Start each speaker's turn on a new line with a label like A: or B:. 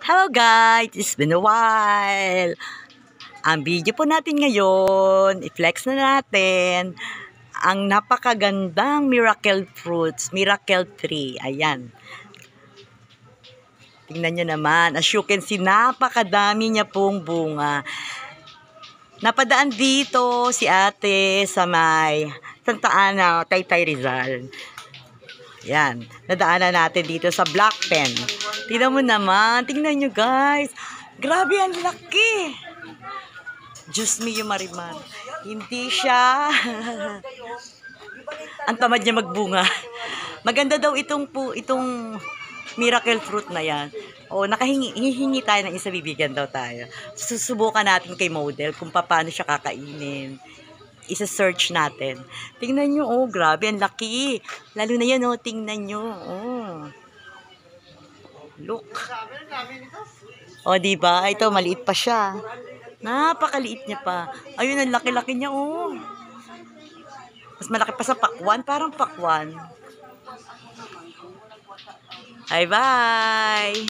A: Hello guys, it's been a while. Ang video po natin ngayon, i-flex na natin ang napakagandang miracle fruits, miracle tree. Ayan. Tingnan nyo naman, as you can see, napakadami niya pong bunga. Napadaan dito si ate sa may Santa Ana, Taytay Rizal. Yan, nadaanan natin dito sa Black Pen. Tingnan mo naman, tingnan nyo guys. Grabe, ang laki. Diyos mio Marimar. Hindi siya. Ang tamad niya magbunga. Maganda daw itong miracle fruit na yan. O, hihingi tayo ng isa, bibigyan daw tayo. Susubukan natin kay model kung paano siya kakainin. Isa-search natin. Tingnan nyo, oh, grabe, ang laki. Lalo na yan, oh, tingnan nyo, oh. Look. Oh, diba? Ito, maliit pa siya. Napakaliit niya pa. Ayun, ang laki-laki niya, oh. Mas malaki pa sa pakwan, parang pakwan. Bye-bye!